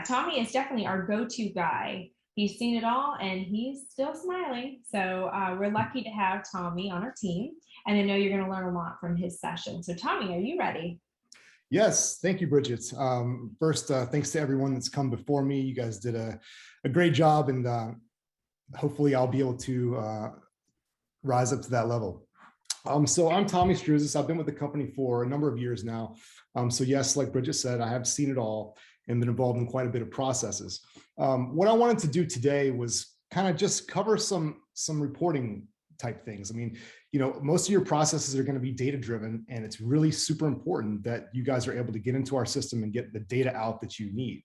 Tommy is definitely our go-to guy. He's seen it all and he's still smiling. So we're lucky to have Tommy on our team. And I know you're going to learn a lot from his session. So Tommy, are you ready? Yes, thank you, Bridget. First, thanks to everyone that's come before me. You guys did a great job, and hopefully I'll be able to rise up to that level. So I'm Tommy Stroozas. I've been with the company for a number of years now. So yes, like Bridget said, I have seen it all and been involved in quite a bit of processes. What I wanted to do today was kind of just cover some reporting type things. I mean, you know, most of your processes are going to be data driven, and it's really super important that you guys are able to get into our system and get the data out that you need.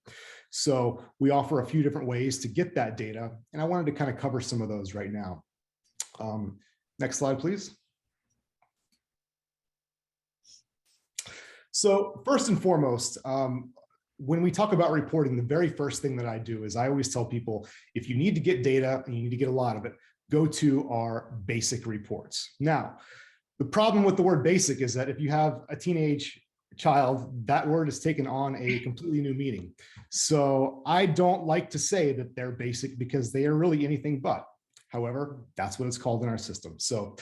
So we offer a few different ways to get that data, and I wanted to kind of cover some of those right now. Next slide, please. So first and foremost, when we talk about reporting, the very first thing that I do is I always tell people, if you need to get data and you need to get a lot of it, go to our basic reports. Now, the problem with the word basic is that if you have a teenage child, that word is taken on a completely new meaning. So I don't like to say that they're basic because they are really anything but. However, that's what it's called in our system. So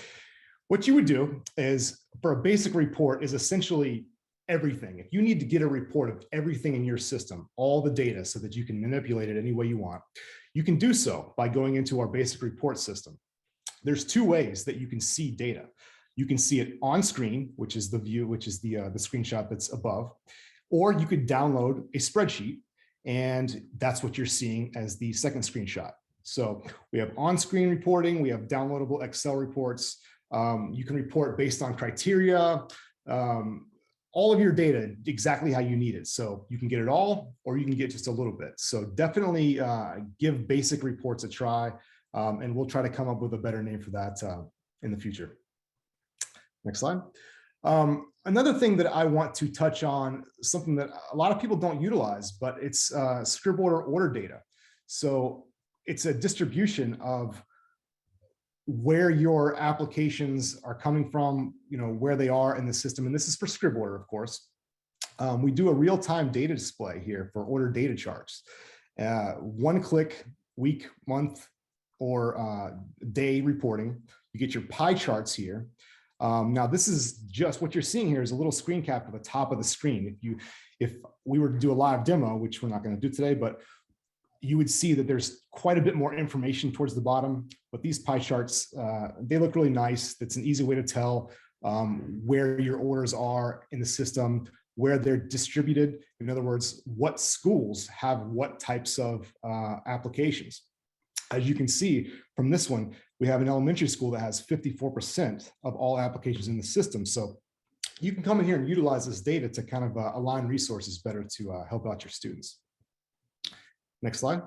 what you would do is, for a basic report, is essentially everything. If you need to get a report of everything in your system, all the data, so that you can manipulate it any way you want, you can do so by going into our basic report system. There's two ways that you can see data. You can see it on screen, which is the view, which is the screenshot that's above, or you could download a spreadsheet, and that's what you're seeing as the second screenshot. So we have on-screen reporting, we have downloadable Excel reports. You can report based on criteria, all of your data exactly how you need it. So you can get it all, or you can get just a little bit. So definitely give basic reports a try, and we'll try to come up with a better name for that in the future. Next slide. Another thing that I want to touch on, something that a lot of people don't utilize, but it's ScribOrder order data. So it's a distribution of where your applications are coming from, you know, where they are in the system. And this is for ScribOrder, of course. We do a real-time data display here for order data charts. One-click week, month, or day reporting. You get your pie charts here. Now, this is just what you're seeing here is a little screen cap at the top of the screen. If we were to do a live demo, which we're not going to do today, but you would see that there's quite a bit more information towards the bottom, but these pie charts, they look really nice. That's an easy way to tell where your orders are in the system, where they're distributed. In other words, what schools have what types of applications. As you can see from this one, we have an elementary school that has 54% of all applications in the system. So you can come in here and utilize this data to kind of align resources better to help out your students. Next slide.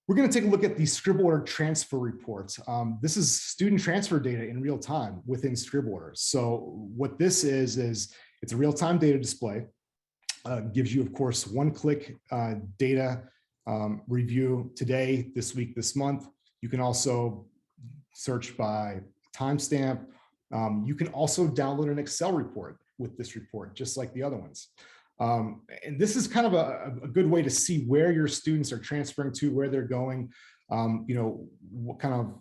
We're going to take a look at the ScribOrder transfer reports. This is student transfer data in real time within ScribOrder. So what this is it's a real-time data display. Gives you, of course, one-click data review today, this week, this month. You can also search by timestamp. You can also download an Excel report with this report, just like the other ones. And this is kind of a good way to see where your students are transferring to, where they're going, you know, what kind of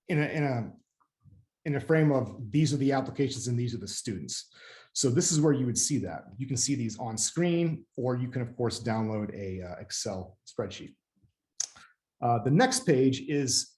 in a frame of these are the applications and these are the students. So this is where you would see that. You can see these on screen, or you can, of course, download a Excel spreadsheet. The next page is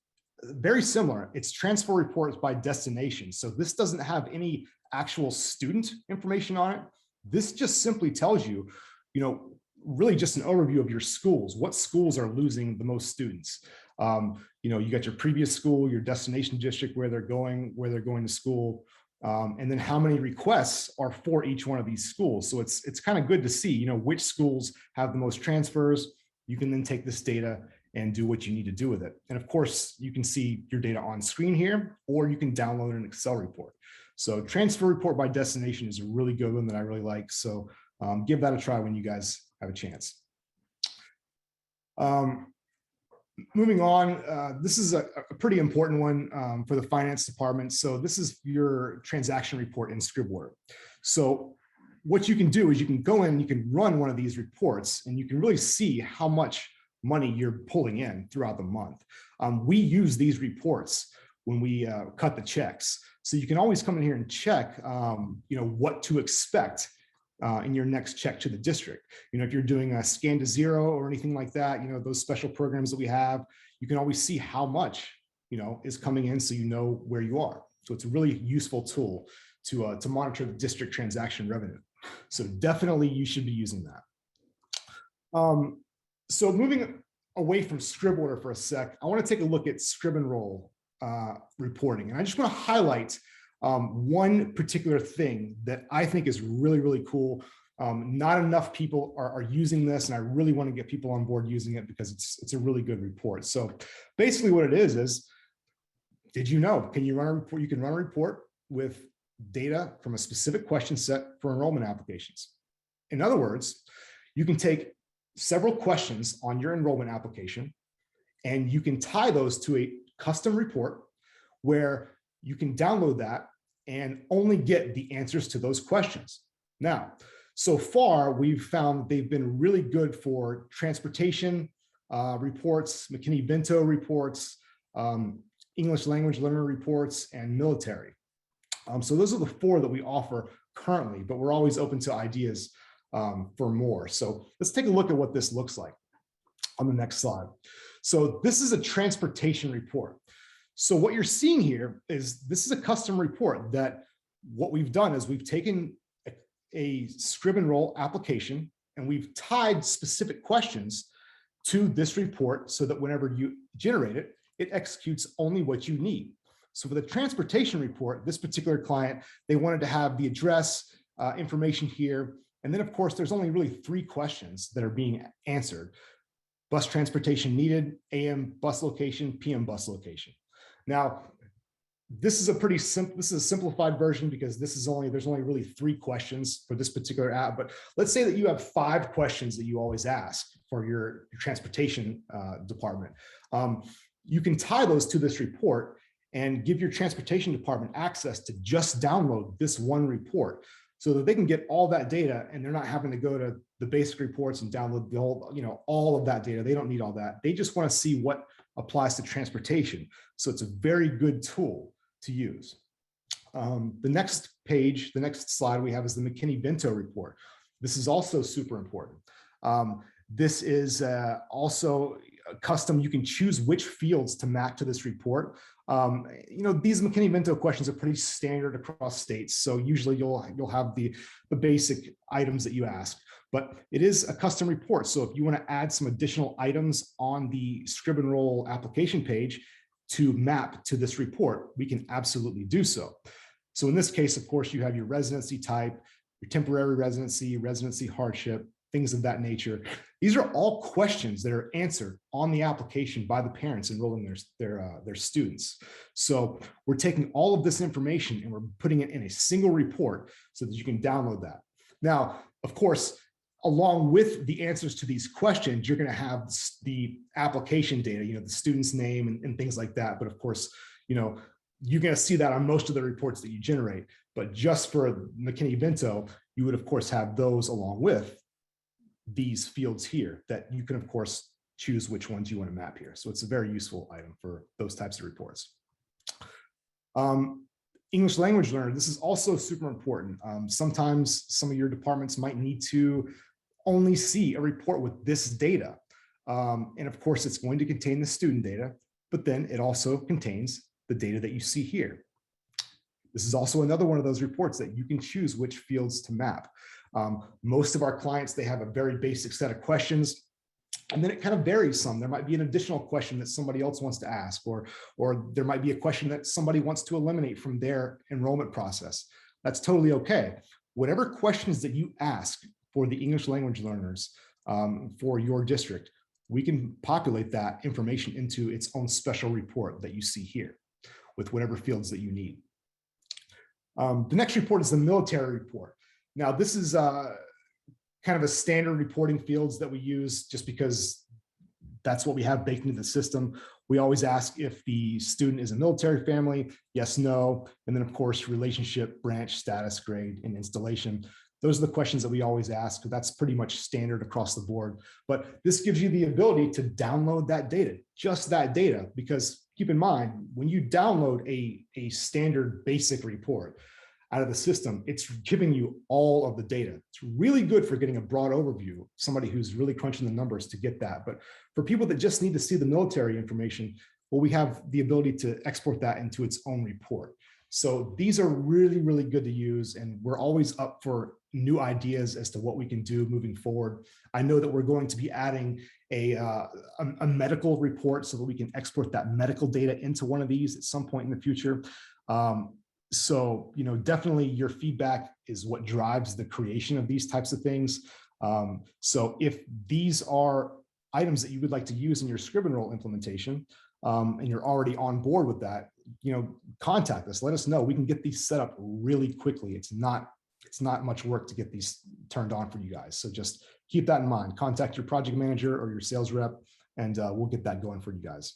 very similar. It's transfer reports by destination. So this doesn't have any actual student information on it. This just simply tells you, you know, really just an overview of your schools. What schools are losing the most students? You know, you got your previous school, your destination district, where they're going to school, and then how many requests are for each one of these schools. So it's kind of good to see, you know, which schools have the most transfers. You can then take this data and do what you need to do with it. And of course, you can see your data on screen here, or you can download an Excel report. So transfer report by destination is a really good one that I really like. So give that a try when you guys have a chance. Moving on, this is a pretty important one for the finance department. So this is your transaction report in ScribOrder. So what you can do is you can go in, you can run one of these reports, and you can really see how much money you're pulling in throughout the month. We use these reports when we cut the checks. So you can always come in here and check, what to expect in your next check to the district. If you're doing a scan to zero or anything like that, those special programs that we have, you can always see how much, is coming in, so you know where you are. So it's a really useful tool to monitor the district transaction revenue. So definitely you should be using that. So moving away from ScribOrder for a sec, I want to take a look at ScribEnroll reporting. And I just want to highlight one particular thing that I think is really, really cool. Not enough people are using this, and I really want to get people on board using it because it's a really good report. So basically what it is, did you know, can you run a report? You can run a report with data from a specific question set for enrollment applications. In other words, you can take several questions on your enrollment application, and you can tie those to a custom report where you can download that and only get the answers to those questions. Now, so far, we've found they've been really good for transportation reports, McKinney-Vento reports, English language learner reports, and military. So those are the 4 that we offer currently, but we're always open to ideas for more. So let's take a look at what this looks like on the next slide. So this is a transportation report. So what you're seeing here is this is a custom report that what we've done is we've taken a ScribEnroll application and we've tied specific questions to this report so that whenever you generate it, it executes only what you need. So for the transportation report, this particular client, they wanted to have the address information here. And then of course, there's only really 3 questions that are being answered. Bus transportation needed, AM bus location, PM bus location. Now, this is a simplified version because there's only really 3 questions for this particular app. But let's say that you have 5 questions that you always ask for your transportation department. You can tie those to this report and give your transportation department access to just download this one report so that they can get all that data and they're not having to go to the basic reports and download the whole, all of that data. They don't need all that. They just want to see what applies to transportation. So it's a very good tool to use. The next page, the next slide we have is the McKinney-Vento report. This is also super important. This is also custom. You can choose which fields to map to this report. These McKinney-Vento questions are pretty standard across states. So usually you'll have the basic items that you ask, but it is a custom report. So if you want to add some additional items on the ScribEnroll application page to map to this report, we can absolutely do so. So in this case, of course, you have your residency type, your temporary residency, residency hardship, things of that nature. These are all questions that are answered on the application by the parents enrolling their students. So we're taking all of this information and we're putting it in a single report so that you can download that. Now, of course, along with the answers to these questions, you're going to have the application data, the student's name and things like that. But of course, you're going to see that on most of the reports that you generate. But just for McKinney-Vento, you would of course have those along with these fields here that you can of course choose which ones you want to map here. So it's a very useful item for those types of reports. English language learner, this is also super important. Sometimes some of your departments might need to only see a report with this data. And of course, it's going to contain the student data, but then it also contains the data that you see here. This is also another one of those reports that you can choose which fields to map. Most of our clients, they have a very basic set of questions, and then it kind of varies some. There might be an additional question that somebody else wants to ask, or there might be a question that somebody wants to eliminate from their enrollment process. That's totally okay. Whatever questions that you ask for the English language learners for your district, we can populate that information into its own special report that you see here with whatever fields that you need. The next report is the military report. Now, this is kind of a standard reporting fields that we use just because that's what we have baked into the system. We always ask if the student is a military family, yes, no. And then of course, relationship, branch, status, grade, and installation. Those are the questions that we always ask. That's pretty much standard across the board. But this gives you the ability to download that data, just that data, because keep in mind, when you download a standard basic report out of the system, it's giving you all of the data. It's really good for getting a broad overview, somebody who's really crunching the numbers to get that. But for people that just need to see the military information, well, we have the ability to export that into its own report. So these are really, really good to use, and we're always up for new ideas as to what we can do moving forward. I know that we're going to be adding a medical report so that we can export that medical data into one of these at some point in the future. So, definitely your feedback is what drives the creation of these types of things. So if these are items that you would like to use in your ScribEnroll implementation, and you're already on board with that, contact us, let us know. We can get these set up really quickly. It's not much work to get these turned on for you guys. So just keep that in mind. Contact your project manager or your sales rep, and we'll get that going for you guys.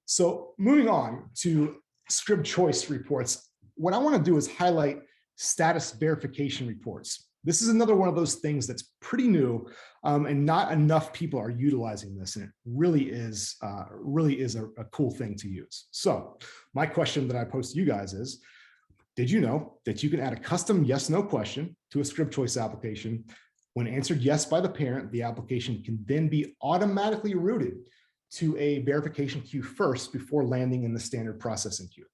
So moving on to ScribChoice reports, what I want to do is highlight status verification reports. This is another one of those things that's pretty new, and not enough people are utilizing this, and it really is a cool thing to use. So my question that I pose to you guys is, did you know that you can add a custom yes/no question to a ScribChoice application? When answered yes by the parent, the application can then be automatically routed to a verification queue first before landing in the standard processing queue.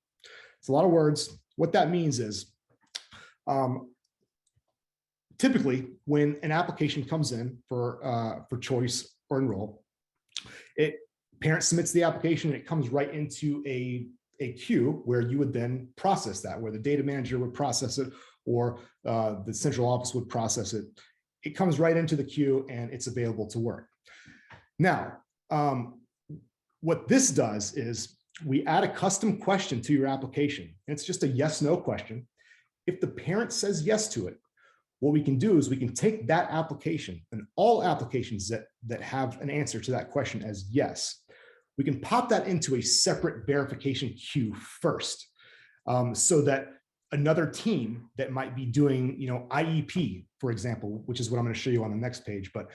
It's a lot of words. What that means is, typically, when an application comes in for choice or enroll, parent submits the application and it comes right into a queue where you would then process that, where the data manager would process it, or the central office would process it. It comes right into the queue and it's available to work. Now, what this does is we add a custom question to your application. It's just a yes/no question. If the parent says yes to it, what we can do is we can take that application and all applications that have an answer to that question as yes, we can pop that into a separate verification queue first, so that another team that might be doing, IEP, for example, which is what I'm going to show you on the next page, but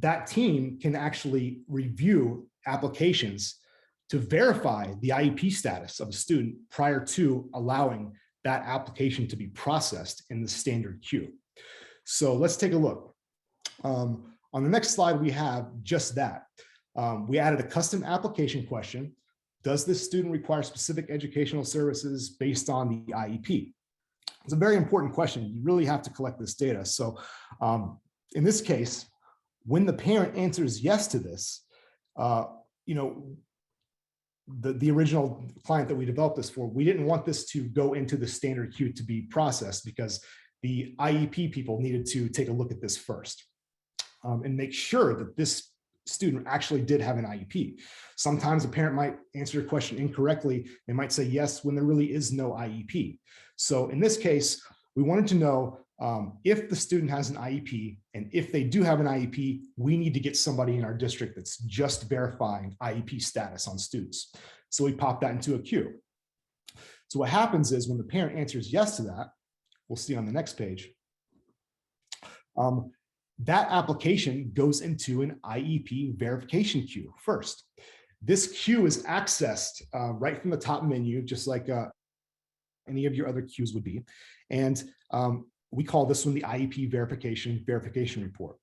that team can actually review applications to verify the IEP status of a student prior to allowing that application to be processed in the standard queue. So let's take a look. On the next slide, we have just that. We added a custom application question. Does this student require specific educational services based on the IEP? It's a very important question. You really have to collect this data. So in this case, when the parent answers yes to this, the original client that we developed this for, we didn't want this to go into the standard queue to be processed because the IEP people needed to take a look at this first and make sure that this student actually did have an IEP. Sometimes a parent might answer your question incorrectly. They might say yes when there really is no IEP. So in this case, we wanted to know if the student has an IEP, and if they do have an IEP, we need to get somebody in our district that's just verifying IEP status on students. So we pop that into a queue. So what happens is when the parent answers yes to that, we'll see on the next page, that application goes into an IEP verification queue first. This queue is accessed right from the top menu, just like any of your other queues would be. And we call this one the IEP verification report.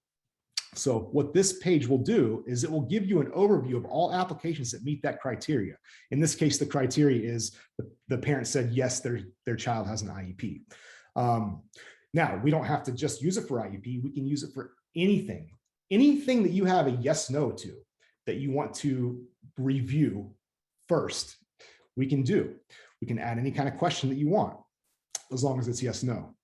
So what this page will do is it will give you an overview of all applications that meet that criteria. In this case, the criteria is the parent said, yes, their child has an IEP. Now, we don't have to just use it for IEP. We can use it for anything that you have a yes, no to, that you want to review first, we can do. We can add any kind of question that you want, as long as it's yes, no.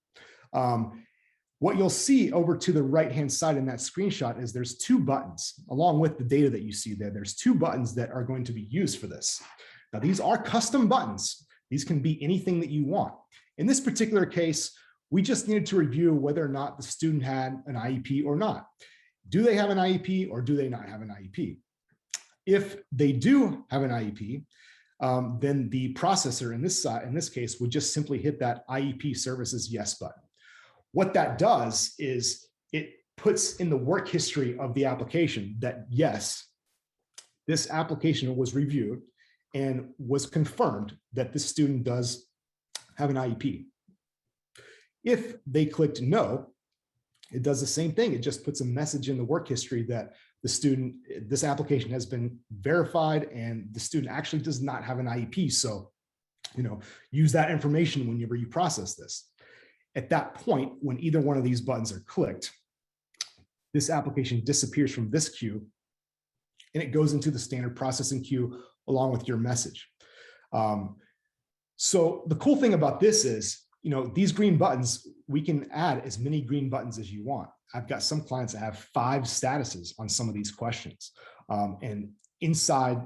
What you'll see over to the right-hand side in that screenshot is there's two buttons, along with the data that you see there. There's two buttons that are going to be used for this. Now, these are custom buttons. These can be anything that you want. In this particular case, we just needed to review whether or not the student had an IEP or not. Do they have an IEP or do they not have an IEP? If they do have an IEP, then the processor in this case would just simply hit that IEP services yes button. What that does is it puts in the work history of the application that yes, this application was reviewed and was confirmed that this student does have an IEP. If they clicked no, it does the same thing. It just puts a message in the work history that this application has been verified and the student actually does not have an IEP. So, use that information whenever you process this. At that point, when either one of these buttons are clicked, this application disappears from this queue and it goes into the standard processing queue along with your message. So the cool thing about this is, these green buttons, we can add as many green buttons as you want. I've got some clients that have 5 statuses on some of these questions. And inside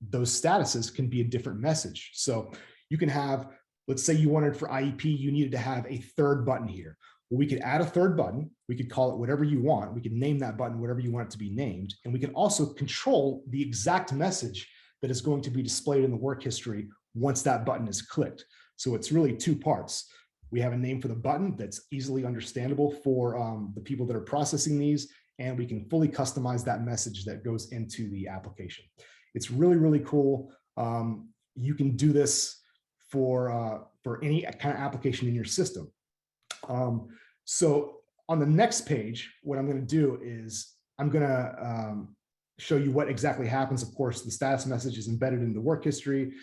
those statuses can be a different message. So you can have, let's say you wanted for IEP, you needed to have a 3rd button here. Well, we could add a 3rd button. We could call it whatever you want. We could name that button whatever you want it to be named. And we can also control the exact message that is going to be displayed in the work history once that button is clicked. So it's really 2 parts. We have a name for the button that's easily understandable for the people that are processing these, and we can fully customize that message that goes into the application. It's really, really cool. You can do this for any kind of application in your system. So on the next page, what I'm going to do is I'm going to show you what exactly happens. Of course, the status message is embedded in the work history.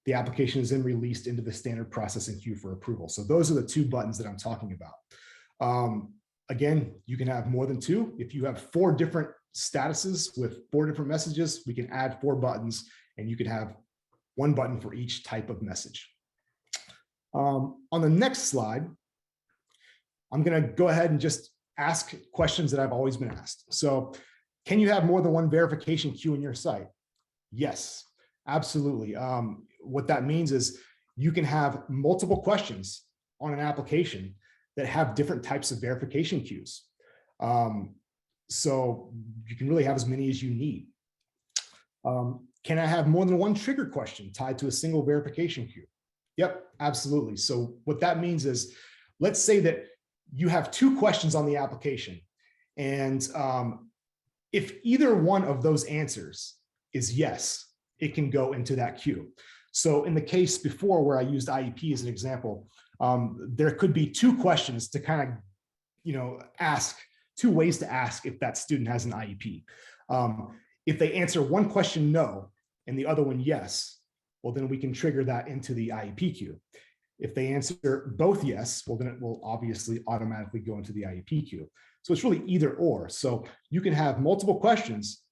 The application is then released into the standard processing queue for approval. So those are the 2 buttons that I'm talking about. Again, you can have more than 2. If you have 4 different statuses with 4 different messages, we can add 4 buttons and you can have 1 button for each type of message. On the next slide, I'm going to go ahead and just ask questions that I've always been asked. So can you have more than 1 verification queue in your site? Yes, absolutely. What that means is you can have multiple questions on an application that have different types of verification queues. So you can really have as many as you need. Can I have more than 1 trigger question tied to a single verification queue? Yep, absolutely. So what that means is, let's say that you have 2 questions on the application, and if either one of those answers is yes, it can go into that queue. So in the case before where I used IEP as an example, there could be 2 questions to kind of, ask, 2 ways to ask if that student has an IEP. If they answer one question no and the other one yes, well, then we can trigger that into the IEP queue. If they answer both yes, well, then it will obviously automatically go into the IEP queue. So it's really either or. So you can have multiple questions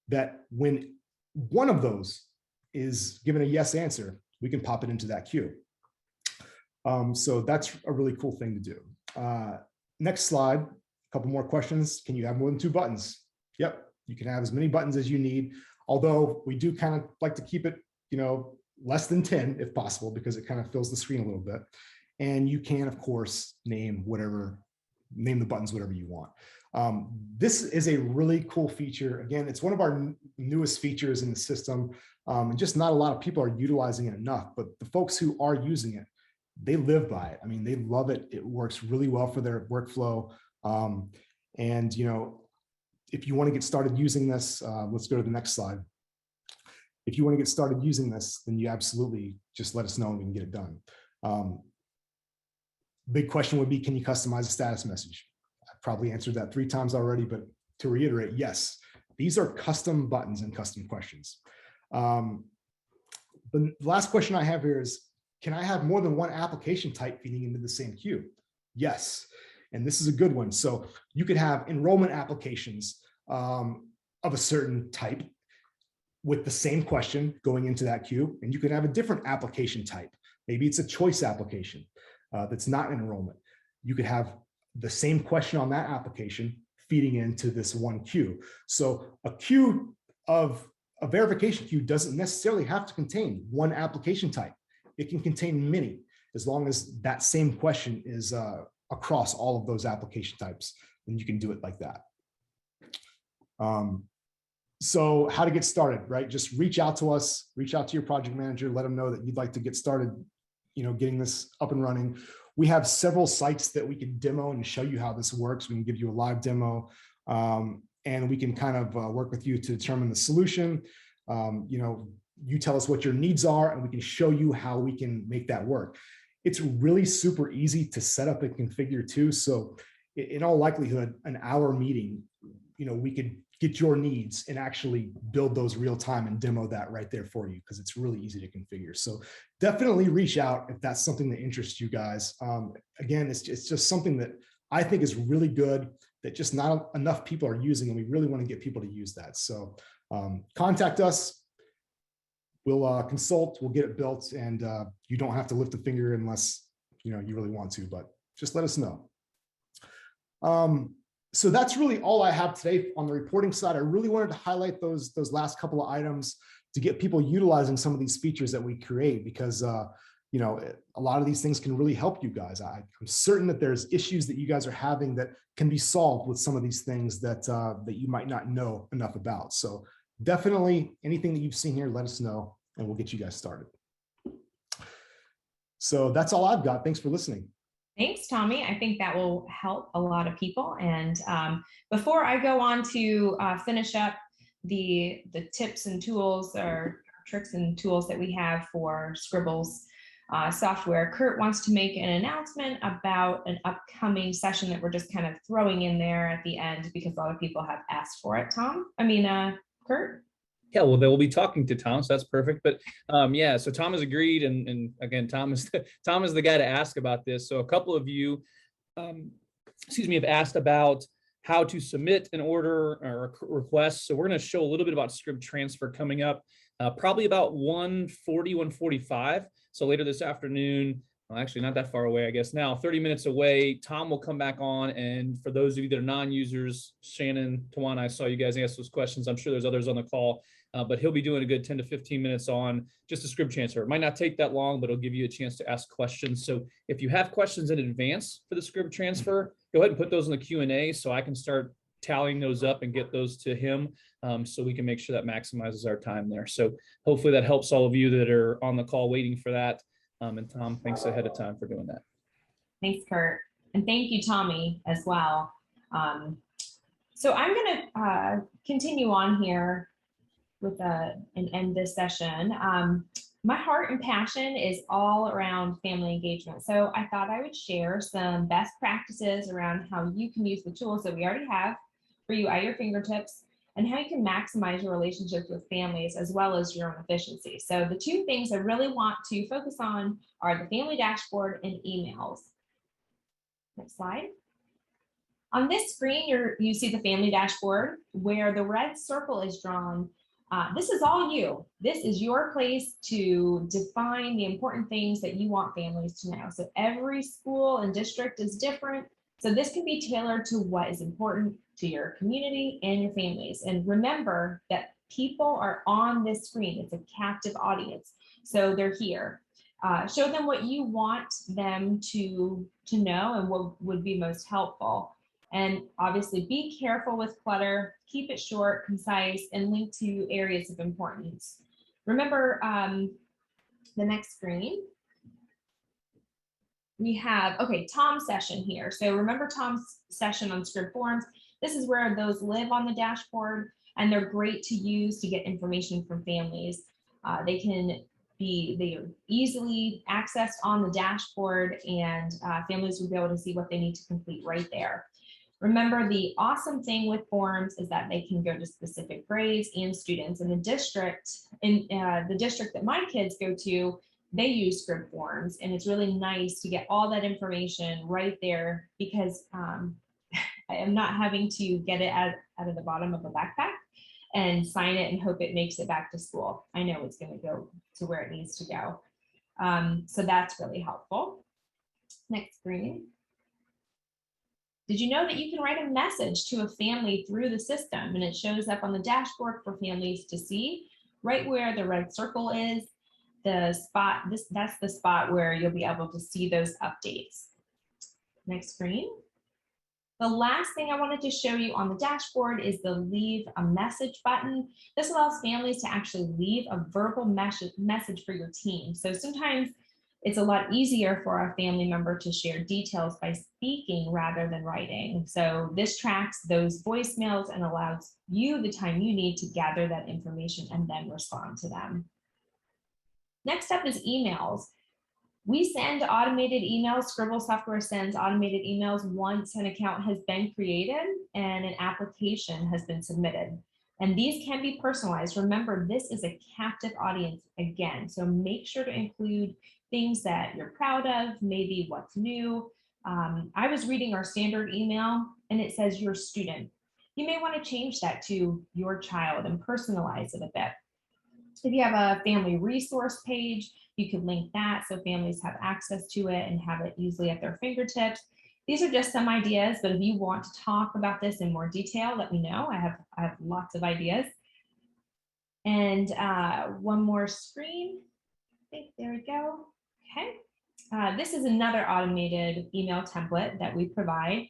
that when one of those is given a yes answer, we can pop it into that queue. So that's a really cool thing to do. Next slide, a couple more questions. Can you have more than 2 buttons? Yep, you can have as many buttons as you need, although we do kind of like to keep it, less than 10 if possible, because it kind of fills the screen a little bit. And you can, of course, name the buttons whatever you want. This is a really cool feature. Again, it's one of our newest features in the system, and just not a lot of people are utilizing it enough, but the folks who are using it, they live by it. I mean, they love it. It works really well for their workflow. And, if you want to get started using this, let's go to the next slide. If you want to get started using this, then you absolutely just let us know and we can get it done. Big question would be, can you customize a status message? I've probably answered that 3 times already, but to reiterate, yes, these are custom buttons and custom questions. The last question I have here is, can I have more than 1 application type feeding into the same queue? Yes, and this is a good one. So you could have enrollment applications of a certain type with the same question going into that queue, and you can have a different application type. Maybe it's a choice application that's not an enrollment. You could have the same question on that application feeding into this one queue. So a verification queue doesn't necessarily have to contain 1 application type. It can contain many, as long as that same question is across all of those application types, then you can do it like that. So how to get started, right? Just reach out to us, reach out to your project manager, let them know that you'd like to get started, getting this up and running. We have several sites that we can demo and show you how this works. We can give you a live demo, and we can kind of work with you to determine the solution. You tell us what your needs are, and we can show you how we can make that work. It's really super easy to set up and configure too. So in all likelihood, an hour meeting, we could get your needs and actually build those real time and demo that right there for you, because it's really easy to configure. So definitely reach out if that's something that interests you guys. Again, it's just something that I think is really good that just not enough people are using, and we really want to get people to use that. So contact us. We'll consult, we'll get it built, and you don't have to lift a finger unless you really want to, but just let us know. So that's really all I have today on the reporting side. I really wanted to highlight those last couple of items to get people utilizing some of these features that we create, because a lot of these things can really help you guys. I'm certain that there's issues that you guys are having that can be solved with some of these things that you might not know enough about. So definitely anything that you've seen here, let us know, and we'll get you guys started. So that's all I've got. Thanks for listening. Thanks, Tommy. I think that will help a lot of people. And before I go on to finish up the tips and tools, or tricks and tools that we have for Scribbles software, Kurt wants to make an announcement about an upcoming session that we're just kind of throwing in there at the end because a lot of people have asked for it. Kurt? Yeah, well, they will be talking to Tom, so that's perfect. But yeah, so Tom has agreed, and again, Tom is the guy to ask about this. So a couple of you, have asked about how to submit an order or a request. So we're going to show a little bit about ScribTransfer coming up, probably about 1:40, 1:45. So later this afternoon. Well, actually not that far away, I guess now, 30 minutes away, Tom will come back on. And for those of you that are non-users, Shannon, Tawana, I saw you guys ask those questions. I'm sure there's others on the call, but he'll be doing a good 10 to 15 minutes on just a ScribTransfer. It might not take that long, but it'll give you a chance to ask questions. So if you have questions in advance for the ScribTransfer, go ahead and put those in the Q&A so I can start tallying those up and get those to him, so we can make sure that maximizes our time there. So hopefully that helps all of you that are on the call waiting for that. And Tom, thanks ahead of time for doing that. Thanks, Kurt. And thank you, Tommy, as well. So I'm going to continue on here with and end this session. My heart and passion is all around family engagement. So I thought I would share some best practices around how you can use the tools that we already have for you at your fingertips, and how you can maximize your relationships with families as well as your own efficiency. So the two things I really want to focus on are the family dashboard and emails. Next slide. On this screen, you see the family dashboard where the red circle is drawn. This is all you. This is your place to define the important things that you want families to know. So every school and district is different. So this can be tailored to what is important to your community and your families. And remember that people are on this screen. It's a captive audience. So they're here. Show them what you want them to know and what would be most helpful. And obviously be careful with clutter, keep it short, concise, and link to areas of importance. Remember the next screen. We have, Tom's session here. So remember Tom's session on Scrib Forms. This is where those live on the dashboard, and they're great to use to get information from families. They are easily accessed on the dashboard, and families will be able to see what they need to complete right there. Remember, the awesome thing with forms is that they can go to specific grades and students. In the district that my kids go to, they use Scrib Forms, and it's really nice to get all that information right there, because I am not having to get it out of the bottom of a backpack and sign it and hope it makes it back to school. I know it's going to go to where it needs to go. So that's really helpful. Next screen. Did you know that you can write a message to a family through the system, and it shows up on the dashboard for families to see right where the red circle is? That's the spot where you'll be able to see those updates. Next screen. The last thing I wanted to show you on the dashboard is the leave a message button. This allows families to actually leave a verbal message for your team. So sometimes it's a lot easier for a family member to share details by speaking rather than writing. So this tracks those voicemails and allows you the time you need to gather that information and then respond to them. Next up is emails. We send automated emails. Scribbles Software sends automated emails once an account has been created and an application has been submitted. And these can be personalized. Remember, this is a captive audience again. So make sure to include things that you're proud of, maybe what's new. I was reading our standard email and it says your student. You may want to change that to your child and personalize it a bit. If you have a family resource page, you can link that so families have access to it and have it easily at their fingertips. These are just some ideas, but if you want to talk about this in more detail, let me know. I have lots of ideas. And one more screen. I think there we go. Okay. This is another automated email template that we provide.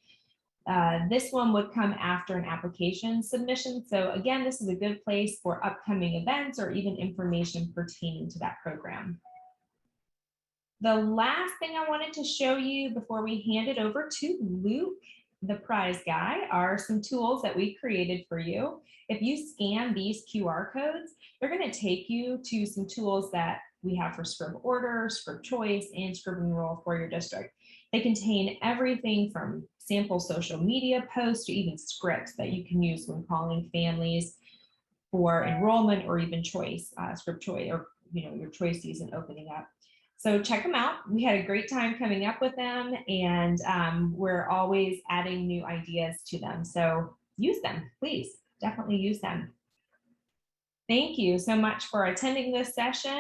This one would come after an application submission. So again, this is a good place for upcoming events or even information pertaining to that program. The last thing I wanted to show you before we hand it over to Luke, the prize guy, are some tools that we created for you. If you scan these QR codes, they're going to take you to some tools that we have for ScribOrder, ScribChoice, and ScribEnroll for your district. They contain everything from sample social media posts to even scripts that you can use when calling families for enrollment or even choice, ScribChoice, or your choice season opening up. So check them out. We had a great time coming up with them, and we're always adding new ideas to them. So use them, please. Definitely use them. Thank you so much for attending this session.